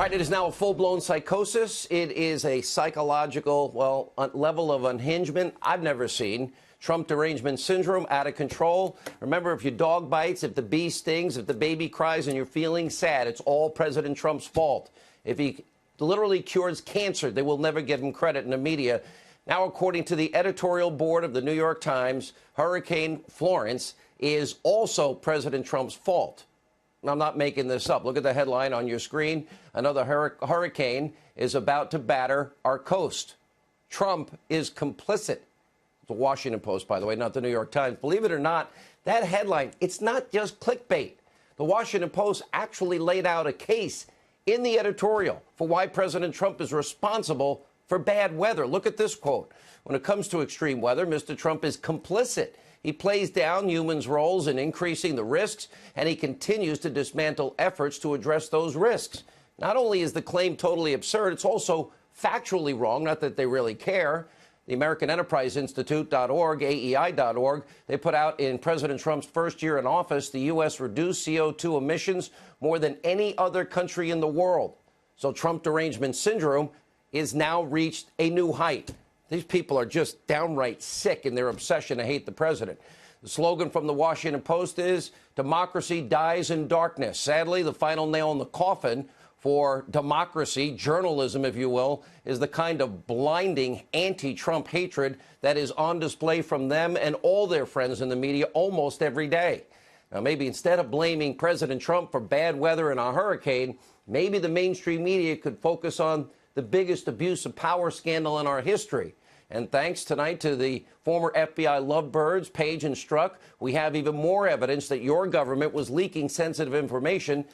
All right, it is now a full-blown psychosis. It is a psychological, level of unhingement I've never seen. Trump derangement syndrome, out of control. Remember, if your dog bites, if the bee stings, if the baby cries and you're feeling sad, it's all President Trump's fault. If he literally cures cancer, they will never give him credit in the media. Now, according to the editorial board of the New York Times, Hurricane Florence is also President Trump's fault. I'm not making this up. Look at the headline on your screen. Another hurricane is about to batter our coast. Trump is complicit. The Washington Post, by the way, not the New York Times. Believe it or not, that headline, it's not just clickbait. The Washington Post actually laid out a case in the editorial for why President Trump is responsible for bad weather. Look at this quote. When it comes to extreme weather, Mr. Trump is complicit. He plays down humans' roles in increasing the risks, and he continues to dismantle efforts to address those risks. Not only is the claim totally absurd, it's also factually wrong, not that they really care. The American Enterprise Institute.org, AEI.org, they put out in President Trump's first year in office, the U.S. reduced CO2 emissions more than any other country in the world. So Trump derangement syndrome is now reached a new height. These people are just downright sick in their obsession to hate the president. The slogan from the Washington Post is, democracy dies in darkness. Sadly, the final nail in the coffin for democracy, journalism, if you will, is the kind of blinding anti-Trump hatred that is on display from them and all their friends in the media almost every day. Now, maybe instead of blaming President Trump for bad weather and a hurricane, maybe the mainstream media could focus on the biggest abuse of power scandal in our history. And thanks tonight to the former FBI lovebirds, Page and Strzok, we have even more evidence that your government was leaking sensitive information,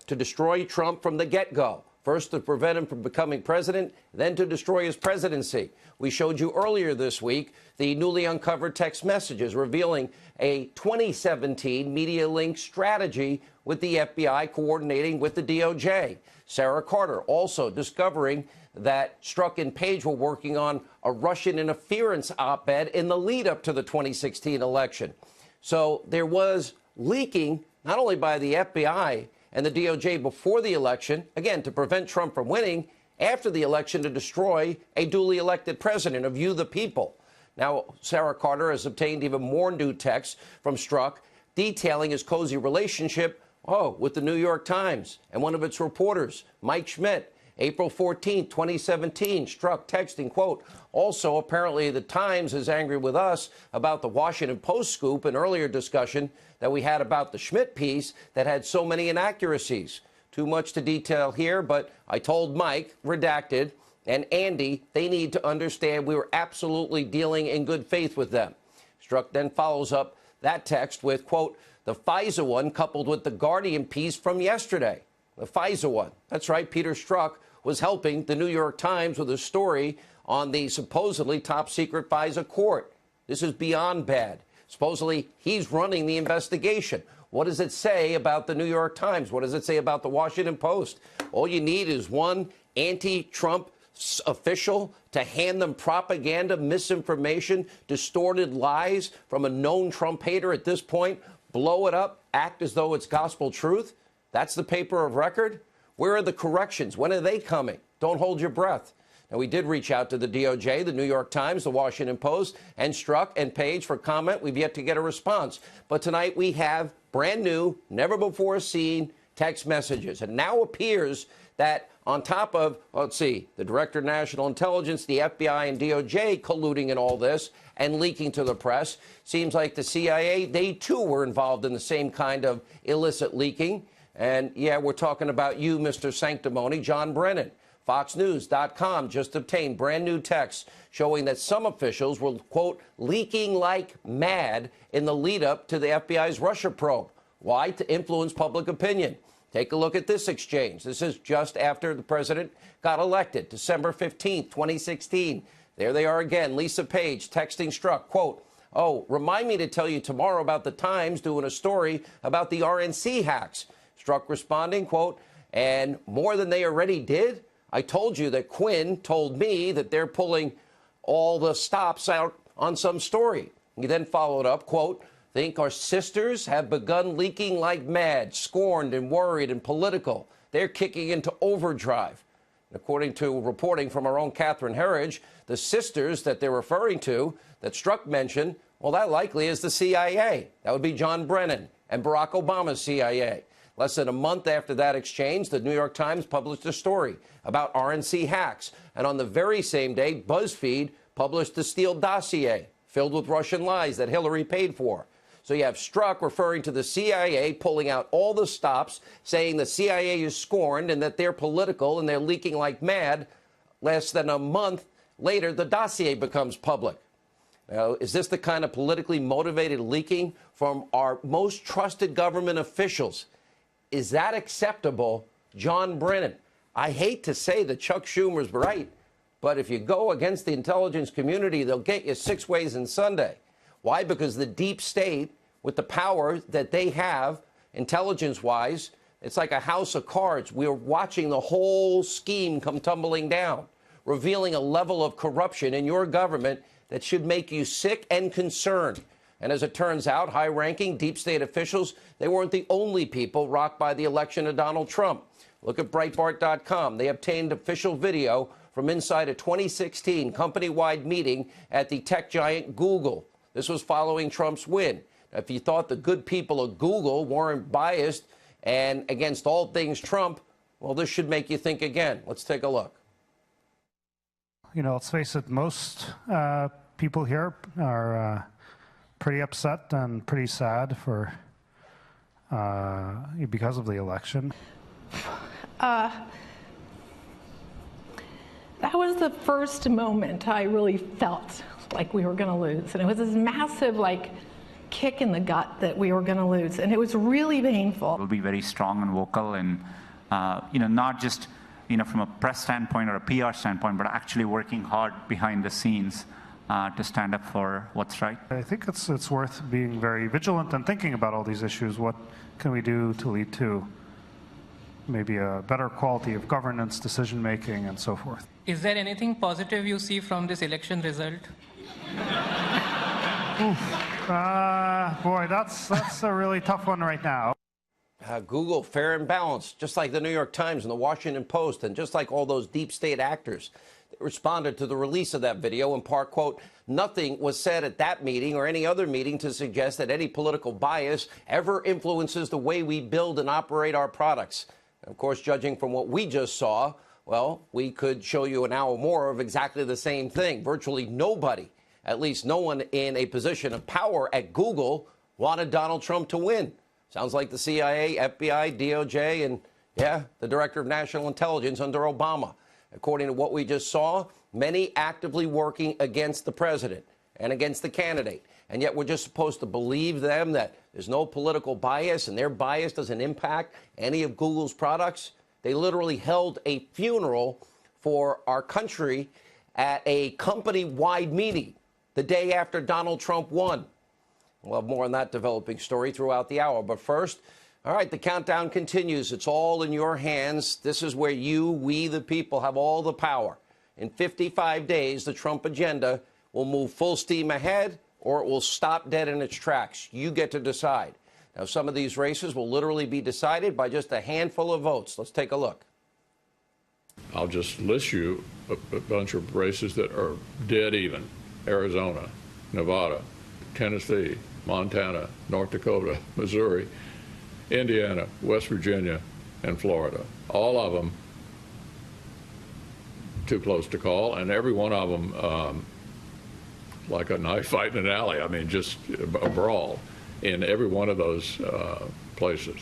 to destroy Trump from the get-go. First, to prevent him from becoming president, then to destroy his presidency. We showed you earlier this week the newly uncovered text messages revealing a 2017 media link strategy with the FBI coordinating with the DOJ. Sarah Carter also discovering that Strzok and Page were working on a Russian interference op-ed in the lead-up to the 2016 election. So there was leaking not only by the FBI and the DOJ before the election, again, to prevent Trump from winning, after the election to destroy a duly elected president of you, the people. Now, Sarah Carter has obtained even more new texts from Strzok detailing his cozy relationship, with the New York Times and one of its reporters, Mike Schmidt. April 14, 2017, Strzok texting, quote, also, apparently the Times is angry with us about the Washington Post scoop, an earlier discussion that we had about the Schmidt piece that had so many inaccuracies. Too much to detail here, but I told Mike, redacted, and Andy, they need to understand we were absolutely dealing in good faith with them. Strzok then follows up that text with, quote, the FISA one coupled with the Guardian piece from yesterday. The FISA one. That's right, Peter Strzok was helping the New York Times with a story on the supposedly top-secret FISA court. This is beyond bad. Supposedly, he's running the investigation. What does it say about the New York Times? What does it say about the Washington Post? All you need is one anti-Trump official to hand them propaganda, misinformation, distorted lies from a known Trump hater at this point, blow it up, act as though it's gospel truth. That's the paper of record? Where are the corrections? When are they coming? Don't hold your breath. Now, we did reach out to the DOJ, the New York Times, the Washington Post, and Strzok and Page for comment. We've yet to get a response. But tonight we have brand new, never before seen text messages. And now appears that on top of, the Director of National Intelligence, the FBI and DOJ colluding in all this and leaking to the press, seems like the CIA, they too were involved in the same kind of illicit leaking. And, yeah, we're talking about you, Mr. Sanctimony, John Brennan. FoxNews.com just obtained brand new texts showing that some officials were, quote, leaking like mad in the lead up to the FBI's Russia probe. Why? To influence public opinion. Take a look at this exchange. This is just after the president got elected, December 15th, 2016. There they are again. Lisa Page texting Strzok, quote, remind me to tell you tomorrow about the Times doing a story about the RNC hacks. Strzok responding, quote, and more than they already did? I told you that Quinn told me that they're pulling all the stops out on some story. He then followed up, quote, think our sisters have begun leaking like mad, scorned and worried and political. they're kicking into overdrive. According to reporting from our own Catherine Herridge, the sisters that they're referring to that Strzok mentioned, well, that likely is the CIA. That would be John Brennan and Barack Obama's CIA. Less than a month after that exchange, the New York Times published a story about RNC hacks. And on the very same day, BuzzFeed published the Steele dossier filled with Russian lies that Hillary paid for. So you have Strzok referring to the CIA, pulling out all the stops, saying the CIA is scorned and that they're political and they're leaking like mad. Less than a month later, the dossier becomes public. Now, is this the kind of politically motivated leaking from our most trusted government officials? Is that acceptable, John Brennan? I hate to say that Chuck Schumer's right, but if you go against the intelligence community, they'll get you 6 ways and Sunday. Why? Because the deep state, with the power that they have, intelligence-wise, it's like a house of cards. We're watching the whole scheme come tumbling down, revealing a level of corruption in your government that should make you sick and concerned. And as it turns out, high-ranking deep state officials, they weren't the only people rocked by the election of Donald Trump. Look at Breitbart.com. They obtained official video from inside a 2016 company-wide meeting at the tech giant Google. This was following Trump's win. Now, if you thought the good people of Google weren't biased and against all things Trump, well, this should make you think again. Let's take a look. You know, let's face it, most people here are pretty upset and pretty sad for because of the election. That was the first moment I really felt like we were going to lose. And it was this massive, kick in the gut that we were going to lose. And it was really painful. We'll be very strong and vocal and, not just, from a press standpoint or a PR standpoint, but actually working hard behind the scenes to stand up for what's right. I think it's worth being very vigilant and thinking about all these issues. What can we do to lead to maybe a better quality of governance, decision-making, and so forth? Is there anything positive you see from this election result? Boy, that's a really tough one right now. Google, fair and balanced, just like the New York Times and the Washington Post, and just like all those deep state actors. They responded to the release of that video in part, quote, nothing was said at that meeting or any other meeting to suggest that any political bias ever influences the way we build and operate our products. And of course, judging from what we just saw, well, we could show you an hour more of exactly the same thing. Virtually nobody, at least no one in a position of power at Google, wanted Donald Trump to win. Sounds like the CIA, FBI, DOJ, and, yeah, the Director of National Intelligence under Obama. According to what we just saw, many actively working against the president and against the candidate. And yet we're just supposed to believe them that there's no political bias and their bias doesn't impact any of Google's products. They literally held a funeral for our country at a company-wide meeting the day after Donald Trump won. We'll have more on that developing story throughout the hour. But first, all right, the countdown continues. It's all in your hands. This is where you, we, the people, have all the power. In 55 days, the Trump agenda will move full steam ahead or it will stop dead in its tracks. You get to decide. Now, some of these races will literally be decided by just a handful of votes. Let's take a look. I'll just list you a bunch of races that are dead even. Arizona, Nevada, Tennessee, Montana, North Dakota, Missouri, Indiana, West Virginia, and Florida. All of them too close to call, and every one of them like a knife fight in an alley. I mean, just a brawl in every one of those places.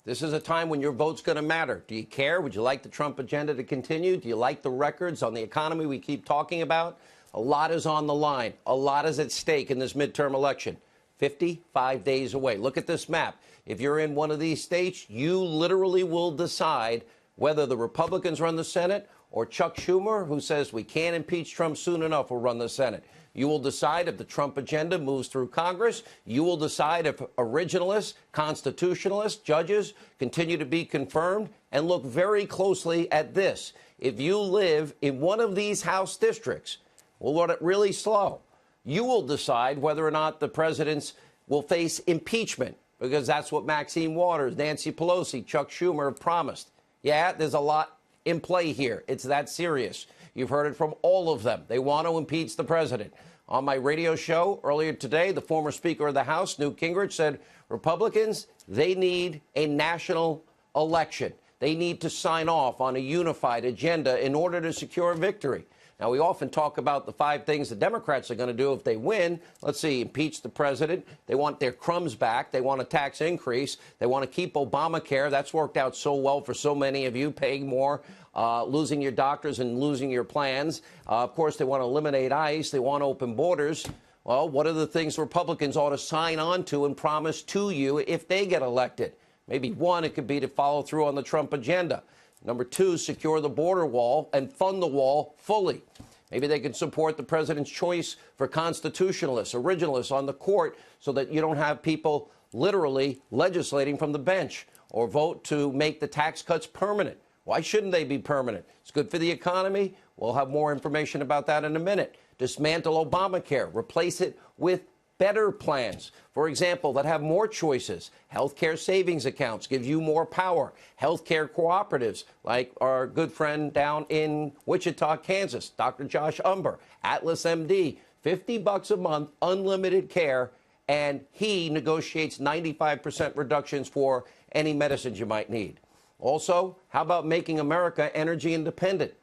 This is a time when your vote's going to matter. Do you care? Would you like the Trump agenda to continue? Do you like the records on the economy we keep talking about? A lot is on the line. A lot is at stake in this midterm election. 55 days away. Look at this map. If you're in one of these states, you literally will decide whether the Republicans run the Senate or Chuck Schumer, who says we can't impeach Trump soon enough, will run the Senate. You will decide if the Trump agenda moves through Congress. You will decide if originalists, constitutionalists, judges continue to be confirmed. And look very closely at this. If you live in one of these House districts, we'll let it really slow. You will decide whether or not the presidents will face impeachment because that's what Maxine Waters, Nancy Pelosi, Chuck Schumer have promised. Yeah, there's a lot in play here. It's that serious. You've heard it from all of them. They want to impeach the president. On my radio show earlier today, the former Speaker of the House, Newt Gingrich, said Republicans, they need a national election. They need to sign off on a unified agenda in order to secure victory. Now, we often talk about the 5 things the Democrats are going to do if they win. Let's see, impeach the president. They want their crumbs back. They want a tax increase. They want to keep Obamacare. That's worked out so well for so many of you, paying more, losing your doctors and losing your plans. Of course, they want to eliminate ICE. They want open borders. Well, what are the things Republicans ought to sign on to and promise to you if they get elected? Maybe one, it could be to follow through on the Trump agenda. Number 2, secure the border wall and fund the wall fully. Maybe they could support the president's choice for constitutionalists, originalists on the court so that you don't have people literally legislating from the bench, or vote to make the tax cuts permanent. Why shouldn't they be permanent? It's good for the economy. We'll have more information about that in a minute. Dismantle Obamacare, replace it with better plans, for example, that have more choices. Healthcare savings accounts gives you more power. Healthcare cooperatives, like our good friend down in Wichita, Kansas, Dr. Josh Umber, Atlas MD, $50 a month, unlimited care, and he negotiates 95% reductions for any medicines you might need. Also, how about making America energy independent?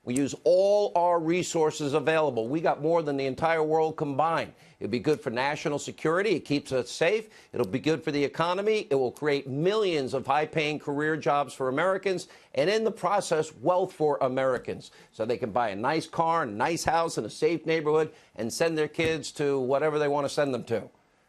We use all our resources available. We got more than the entire world combined. It'd be good for national security. It keeps us safe. It'll be good for the economy. It will create millions of high-paying career jobs for Americans, and in the process, wealth for Americans, so they can buy a nice car, a nice house, in a safe neighborhood, and send their kids to whatever they want to send them to.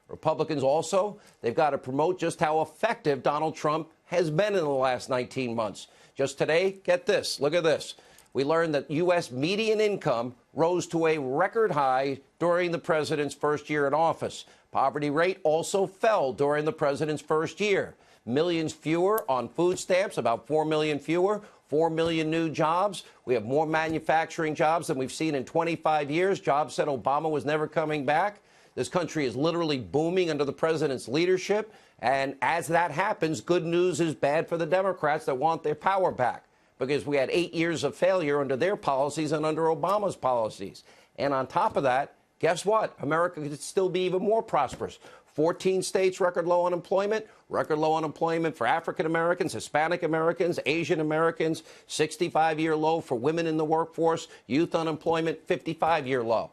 Republicans also, they've got to promote just how effective Donald Trump has been in the last 19 months. Just today, get this, look at this. We learned that U.S. median income rose to a record high during the president's first year in office. Poverty rate also fell during the president's first year. Millions fewer on food stamps, about 4 million fewer, 4 million new jobs. We have more manufacturing jobs than we've seen in 25 years. Jobs said Obama was never coming back. This country is literally booming under the president's leadership. And as that happens, good news is bad for the Democrats that want their power back, because we had 8 years of failure under their policies and under Obama's policies. And on top of that, guess what? America could still be even more prosperous. 14 states, record low unemployment for African Americans, Hispanic Americans, Asian Americans, 65-year low for women in the workforce, youth unemployment, 55-year low.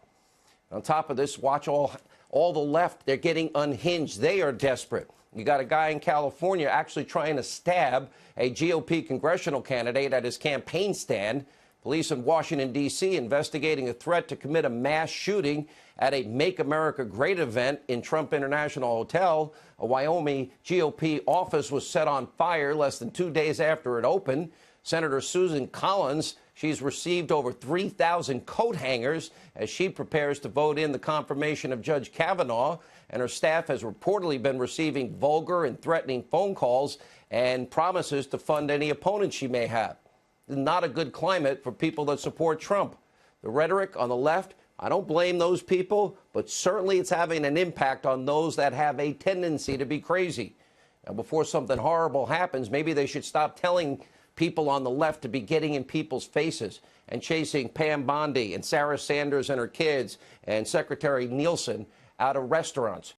On top of this, watch all the left, they're getting unhinged. They are desperate. You got a guy in California actually trying to stab a GOP congressional candidate at his campaign stand. Police in Washington, D.C. investigating a threat to commit a mass shooting at a Make America Great event in Trump International Hotel. A Wyoming GOP office was set on fire less than 2 days after it opened. Senator Susan Collins, she's received over 3,000 coat hangers as she prepares to vote in the confirmation of Judge Kavanaugh. And her staff has reportedly been receiving vulgar and threatening phone calls and promises to fund any opponents she may have. Not a good climate for people that support Trump. The rhetoric on the left, I don't blame those people, but certainly it's having an impact on those that have a tendency to be crazy. Now, before something horrible happens, maybe they should stop telling people on the left to be getting in people's faces and chasing Pam Bondi and Sarah Sanders and her kids and Secretary Nielsen out of restaurants.